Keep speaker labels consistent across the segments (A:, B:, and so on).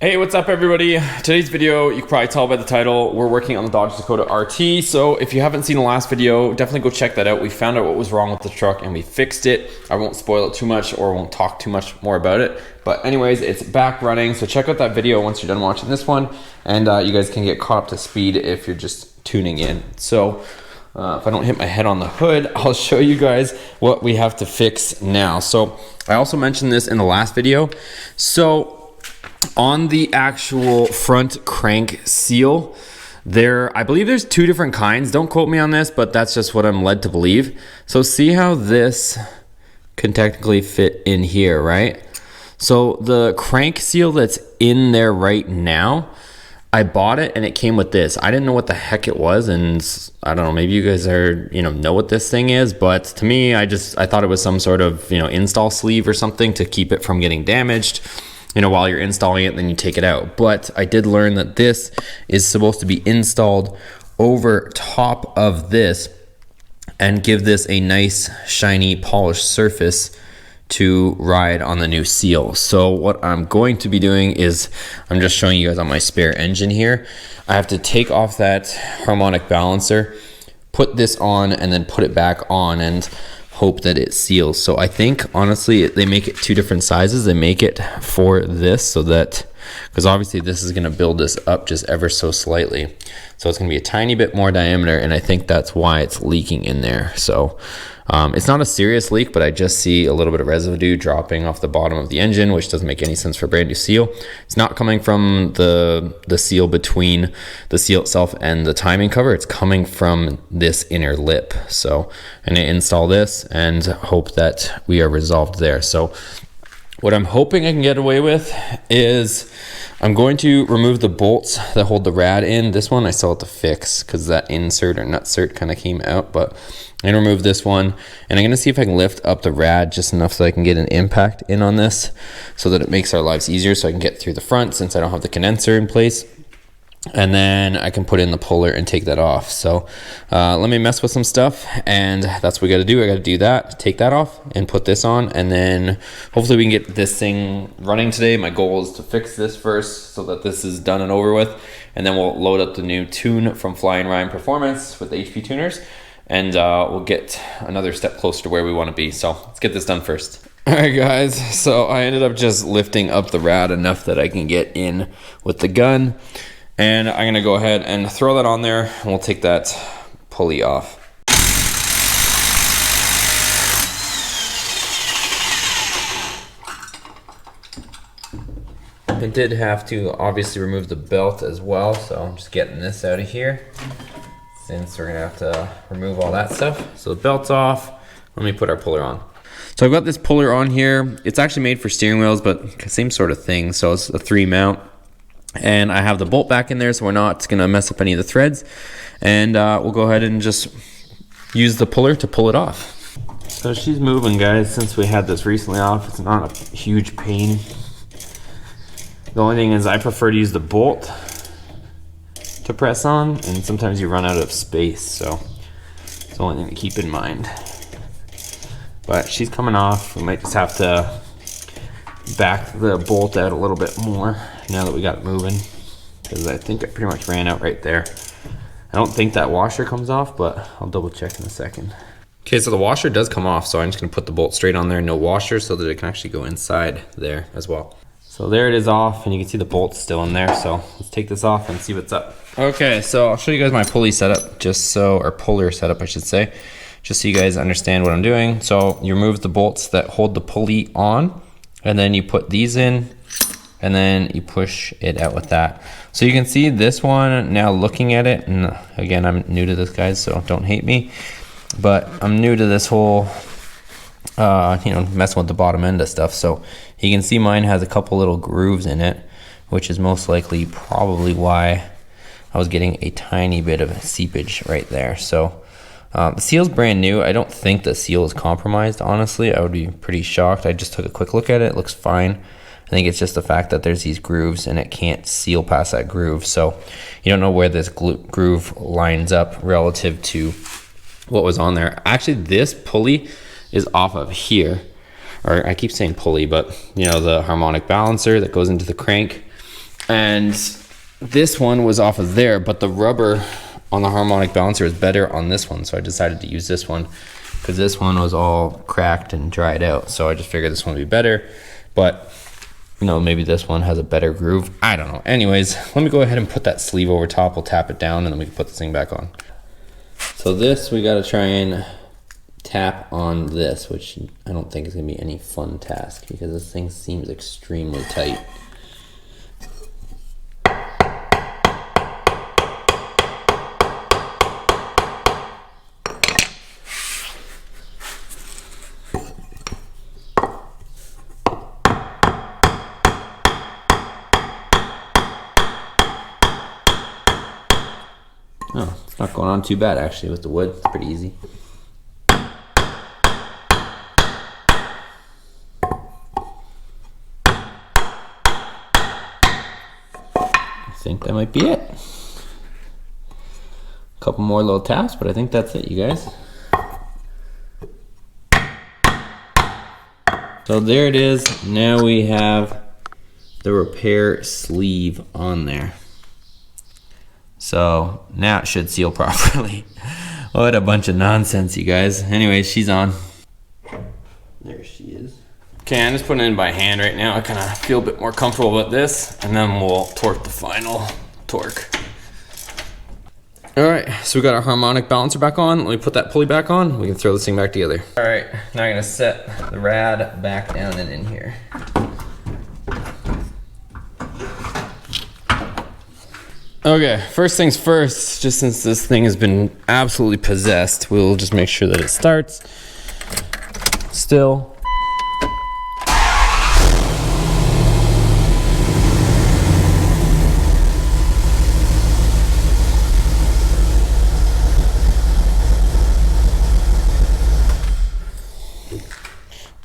A: Hey, what's up everybody? Today's video, you can probably tell by the title, we're working on the Dodge Dakota RT. So if you haven't seen the last video, definitely go check that out. We found out what was wrong with the truck and we fixed it. I won't spoil it too much or won't talk too much more about it. But anyways, it's back running. So check out that video once you're done watching this one. And you guys can get caught up to speed if you're just tuning in. So if I don't hit my head on the hood, I'll show you guys what we have to fix now. So I also mentioned this in the last video. So on the actual front crank seal, I believe there's two different kinds. Don't quote me on this, but that's just what I'm led to believe. So see how this can technically fit in here, right? So the crank seal that's in there right now, I bought it and it came with this. I didn't know what the heck it was, and I don't know, maybe you guys know what this thing is, but to me, I thought it was some sort of, install sleeve or something to keep it from getting damaged, while you're installing it, and then you take it out. But I did learn that this is supposed to be installed over top of this and give this a nice, shiny, polished surface to ride on the new seal. So what I'm going to be doing is, I'm just showing you guys on my spare engine here. I have to take off that harmonic balancer, put this on, and then put it back on and hope that it seals. So I think honestly they make it two different sizes. They make it for this so that, because obviously this is going to build this up just ever so slightly, so it's going to be a tiny bit more diameter, and I think that's why it's leaking in there. So it's not a serious leak, but I just see a little bit of residue dropping off the bottom of the engine, which doesn't make any sense for a brand new seal. It's not coming from the seal between the seal itself and the timing cover. It's coming from this inner lip. So I'm going to install this and hope that we are resolved there. So what I'm hoping I can get away with is I'm going to remove the bolts that hold the rad in. This one I still have to fix because that insert or nutsert kind of came out, but I'm gonna remove this one, and I'm gonna see if I can lift up the rad just enough so I can get an impact in on this so that it makes our lives easier, so I can get through the front since I don't have the condenser in place. And then I can put in the puller and take that off. So let me mess with some stuff, and that's what we got to do. I got to do that, take that off and put this on, and then hopefully we can get this thing running today. My goal is to fix this first so that this is done and over with, and then we'll load up the new tune from Flying Ryan Performance with the HP Tuners, and we'll get another step closer to where we want to be. So let's get this done first. All right guys, so I ended up just lifting up the rad enough that I can get in with the gun. And I'm gonna go ahead and throw that on there, and we'll take that pulley off. I did have to obviously remove the belt as well, so I'm just getting this out of here since we're gonna have to remove all that stuff. So the belt's off, let me put our puller on. So I've got this puller on here. It's actually made for steering wheels, but same sort of thing. So it's a 3 mount. And I have the bolt back in there, so we're not gonna mess up any of the threads, and we'll go ahead and just use the puller to pull it off. So she's moving, guys. Since we had this recently off, it's not a huge pain. The only thing is I prefer to use the bolt to press on, and sometimes you run out of space, so it's the only thing to keep in mind. But she's coming off. We might just have to back the bolt out a little bit more now that we got it moving, because I think it pretty much ran out right there. I don't think that washer comes off, but I'll double check in a second. Okay, so the washer does come off, so I'm just gonna put the bolt straight on there, no washer, so that it can actually go inside there as well. So there it is off, and you can see the bolt's still in there, so let's take this off and see what's up. Okay, so I'll show you guys my pulley setup, or puller setup I should say, just so you guys understand what I'm doing. So you remove the bolts that hold the pulley on, and then you put these in, and then you push it out with that. So you can see this one now looking at it, and again, I'm new to this, guys, so don't hate me, but I'm new to this whole messing with the bottom end of stuff. So you can see mine has a couple little grooves in it, which is most likely probably why I was getting a tiny bit of seepage right there. So the seal's brand new. I don't think the seal is compromised, honestly. I would be pretty shocked. I just took a quick look at it. It looks fine. I think it's just the fact that there's these grooves and it can't seal past that groove. So you don't know where this groove lines up relative to what was on there. Actually, this pulley is off of here. Or I keep saying pulley, but the harmonic balancer that goes into the crank And this one was off of there, but the rubber on the harmonic balancer is better on this one. So I decided to use this one because this one was all cracked and dried out. So I just figured this one would be better, but you know, maybe this one has a better groove. I don't know. Anyways, let me go ahead and put that sleeve over top. We'll tap it down and then we can put this thing back on. So this, we got to try and tap on this, which I don't think is gonna be any fun task because this thing seems extremely tight. Oh, it's not going on too bad actually with the wood. It's pretty easy. I think that might be it. A couple more little taps, but I think that's it, you guys. So there it is. Now we have the repair sleeve on there. So now it should seal properly. What a bunch of nonsense, you guys. Anyway, she's on. There she is. Okay, I'm just putting it in by hand right now. I kind of feel a bit more comfortable with this, and then we'll torque the final torque. All right, so we got our harmonic balancer back on. Let me put that pulley back on. We can throw this thing back together. All right, now I'm gonna set the rad back down and in here. Okay, first things first, just since this thing has been absolutely possessed, we'll just make sure that it starts still.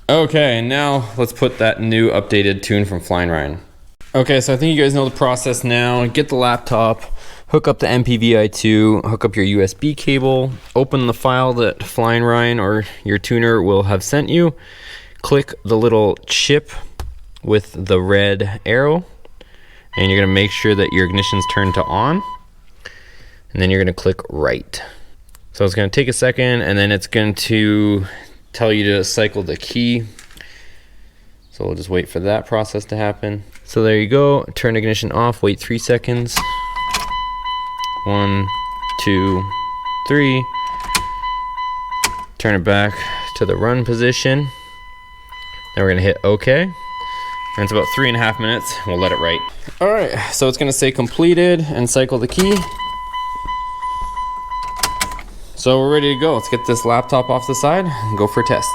A: Okay, now let's put that new updated tune from Flying Ryan. Okay, so I think you guys know the process now. Get the laptop, hook up the MPVI2, hook up your USB cable, open the file that Flying Ryan or your tuner will have sent you, click the little chip with the red arrow, and you're gonna make sure that your ignition's turned to on, and then you're gonna click right. So it's gonna take a second, and then it's going to tell you to cycle the key. So we'll just wait for that process to happen. So there you go, turn ignition off, wait 3 seconds. 1, 2, 3. Turn it back to the run position. Then we're gonna hit OK. And it's about 3.5 minutes, we'll let it write. All right, so it's gonna say completed and cycle the key. So we're ready to go. Let's get this laptop off the side and go for a test.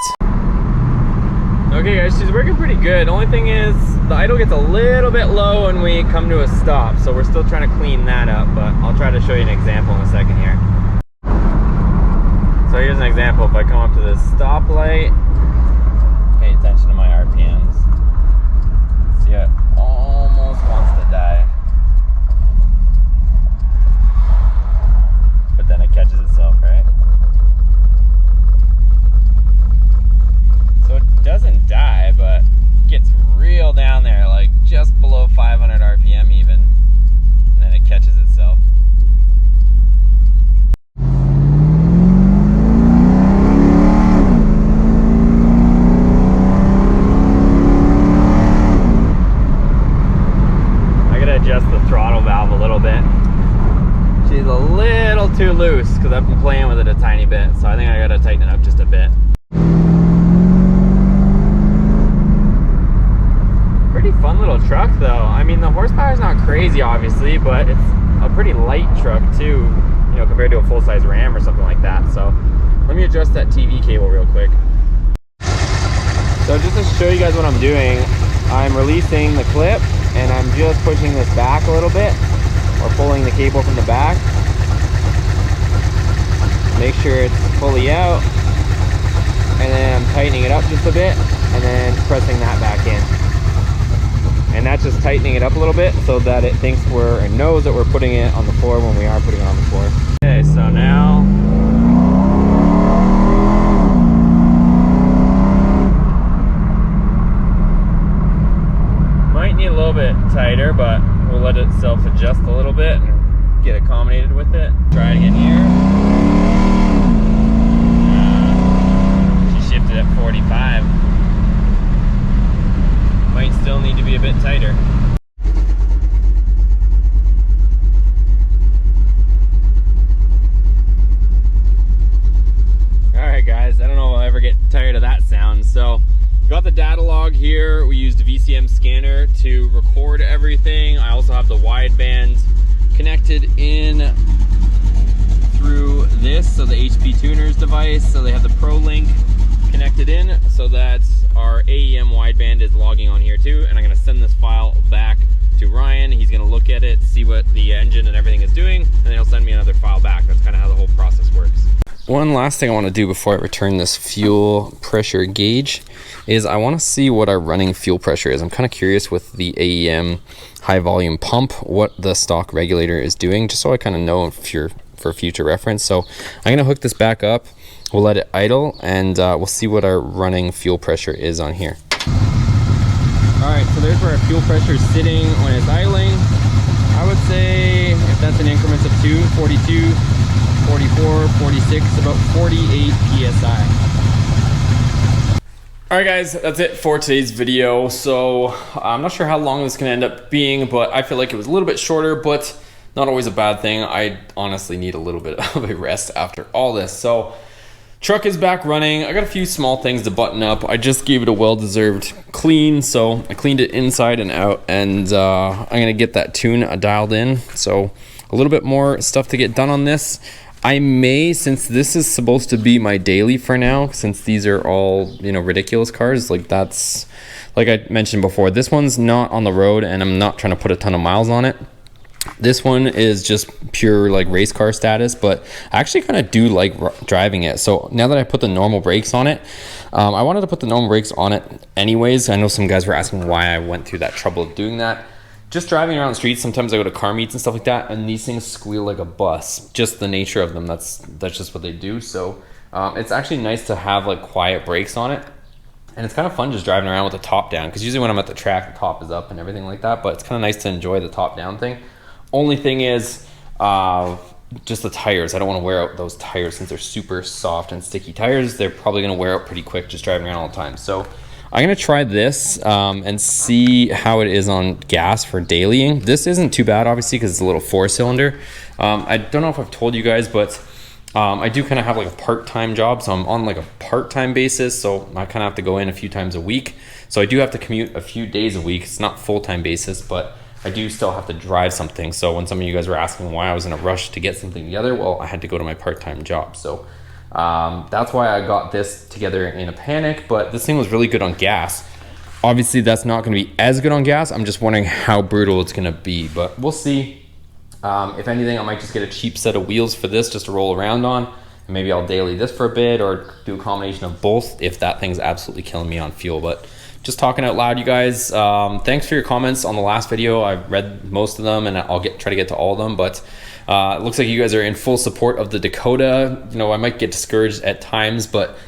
A: Okay guys, she's working pretty good. The only thing is the idle gets a little bit low when we come to a stop. So we're still trying to clean that up, but I'll try to show you an example in a second here. So here's an example. If I come up to this stoplight, pay attention to my RPMs. See, it almost wants to die. But then it catches itself, right? So it doesn't die, but gets real down there, like just below 500 RPM even. And then it catches itself. I gotta adjust the throttle valve a little bit. She's a little too loose because I've been playing with it a tiny bit, so I think I gotta tighten it up just a bit. Pretty fun little truck though. I mean, the horsepower is not crazy obviously, but it's a pretty light truck too, you know, compared to a full-size Ram or something like that. So let me adjust that TV cable real quick. So just to show you guys what I'm doing, I'm releasing the clip and I'm just pushing this back a little bit, or pulling the cable from the back. Make sure it's fully out, and then I'm tightening it up just a bit, and then pressing that back in. And that's just tightening it up a little bit so that it thinks we're, and knows that we're putting it on the floor when we are putting it on the floor. Okay, so now might need a little bit tighter, but we'll let it self-adjust a little bit and get accommodated with it. Try it again here. She shifted at 45. Might still need to be a bit tighter. Alright guys, I don't know if I'll ever get tired of that sound. So got the data log here. We used a VCM scanner to record everything. I also have the wideband connected in through this, so the HP Tuners device. So they have the Pro Link connected in, so that our AEM wideband is logging on here too. And I'm going to send this file back to Ryan. He's going to look at it, see what the engine and everything is doing, and then he'll send me another file back. That's kind of how the whole process works. One last thing I want to do before I return this fuel pressure gauge is I want to see what our running fuel pressure is. I'm kind of curious with the AEM high volume pump what the stock regulator is doing, just so I kind of know for future reference. So I'm going to hook this back up, we'll let it idle, and we'll see what our running fuel pressure is on here. Alright, so there's where our fuel pressure is sitting when it's idling. I would say if that's in increments of 2, 42, 44, 46, about 48 PSI. Alright guys, that's it for today's video. So I'm not sure how long this can end up being, but I feel like it was a little bit shorter, but not always a bad thing. I honestly need a little bit of a rest after all this. So truck is back running. I got a few small things to button up. I just gave it a well-deserved clean, so I cleaned it inside and out, and I'm gonna get that tune dialed in. So a little bit more stuff to get done on this. I may, since this is supposed to be my daily for now, since these are all, you know, ridiculous cars, like that's, like I mentioned before, this one's not on the road and I'm not trying to put a ton of miles on it. This one is just pure like race car status, but I actually kind of do like driving it. So now that I put the normal brakes on it, I wanted to put the normal brakes on it anyways. I know some guys were asking why I went through that trouble of doing that. Just driving around the streets, sometimes I go to car meets and stuff like that, and these things squeal like a bus. Just the nature of them, that's just what they do. So it's actually nice to have like quiet brakes on it. And it's kind of fun just driving around with the top down, because usually when I'm at the track, the top is up and everything like that, but it's kind of nice to enjoy the top down thing. Only thing is just the tires. I don't want to wear out those tires since they're super soft and sticky tires. They're probably going to wear out pretty quick just driving around all the time. So I'm going to try this and see how it is on gas for dailying. This isn't too bad, obviously, because it's a little 4-cylinder. I don't know if I've told you guys, but I do kind of have like a part-time job. So I'm on like a part-time basis. So I kind of have to go in a few times a week. So I do have to commute a few days a week. It's not full-time basis, but I do still have to drive something. So when some of you guys were asking why I was in a rush to get something together, well, I had to go to my part-time job. So that's why I got this together in a panic, but this thing was really good on gas. Obviously that's not going to be as good on gas. I'm just wondering how brutal it's going to be, but we'll see. If anything, I might just get a cheap set of wheels for this just to roll around on, and maybe I'll daily this for a bit or do a combination of both if that thing's absolutely killing me on fuel. But just talking out loud, you guys, thanks for your comments on the last video. I read most of them and I'll try to get to all of them, but it looks like you guys are in full support of the Dakota. You know, I might get discouraged at times, but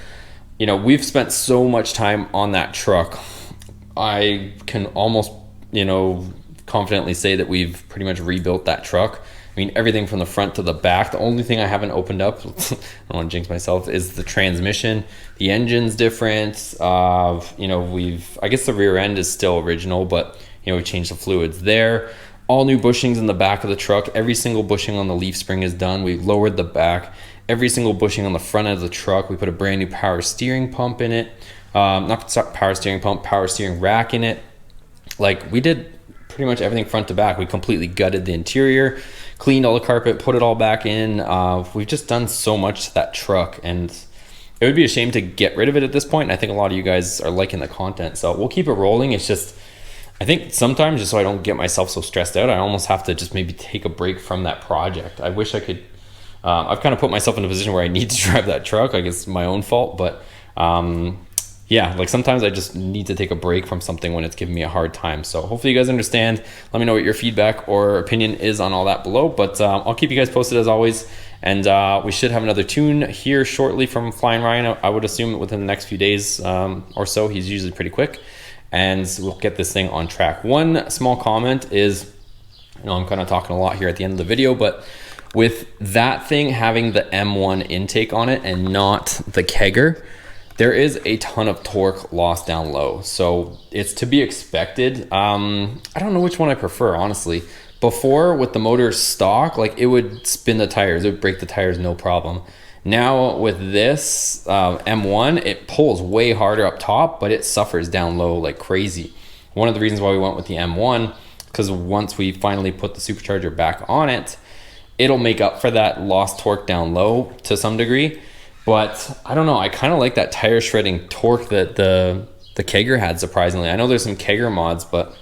A: you know, we've spent so much time on that truck. I can almost, you know, confidently say that we've pretty much rebuilt that truck. I mean, everything from the front to the back. The only thing I haven't opened up, I don't want to jinx myself, is the transmission. The engine's different. You know, I guess the rear end is still original, but you know, we changed the fluids there. All new bushings in the back of the truck. Every single bushing on the leaf spring is done. We've lowered the back. Every single bushing on the front of the truck. We put a brand new power steering pump in it. Not power steering pump, power steering rack in it. Like, we did pretty much everything front to back. We completely gutted the interior, cleaned all the carpet, put it all back in. We've just done so much to that truck, and it would be a shame to get rid of it at this point. And I think a lot of you guys are liking the content, so we'll keep it rolling. It's just, I think sometimes, just so I don't get myself so stressed out, I almost have to just maybe take a break from that project. I wish I could. I've kind of put myself in a position where I need to drive that truck. I guess it's my own fault, but yeah, like sometimes I just need to take a break from something when it's giving me a hard time. So hopefully you guys understand. Let me know what your feedback or opinion is on all that below, but I'll keep you guys posted as always. And we should have another tune here shortly from Flying Ryan. I would assume within the next few days or so. He's usually pretty quick. and we'll get this thing on track. One small comment is, I know I'm kind of talking a lot here at the end of the video, but with that thing having the M1 intake on it and not the kegger, there is a ton of torque lost down low. So it's to be expected. I don't know which one I prefer, honestly. Before, with the motor stock, like, it would spin the tires, it would break the tires, no problem. Now with this M1, it pulls way harder up top, but it suffers down low like crazy. One of the reasons why we went with the M1, because once we finally put the supercharger back on it, it'll make up for that lost torque down low to some degree. But I don't know, I kind of like that tire shredding torque that the kegger had, surprisingly. I know there's some kegger mods, but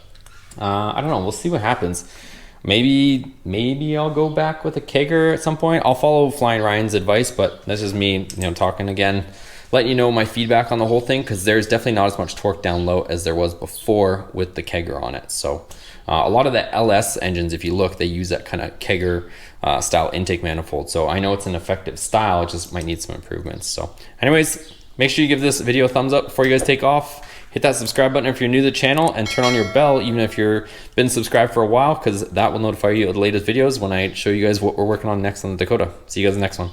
A: I don't know, we'll see what happens. Maybe I'll go back with a kegger at some point. I'll follow Flying Ryan's advice, but this is me, talking again, letting you know my feedback on the whole thing, because there's definitely not as much torque down low as there was before with the kegger on it. So a lot of the LS engines, if you look, they use that kind of kegger style intake manifold. So I know it's an effective style, it just might need some improvements. So anyways, make sure you give this video a thumbs up before you guys take off. Hit that subscribe button if you're new to the channel, and turn on your bell even if you've been subscribed for a while, because that will notify you of the latest videos when I show you guys what we're working on next on the Dakota. See you guys in the next one.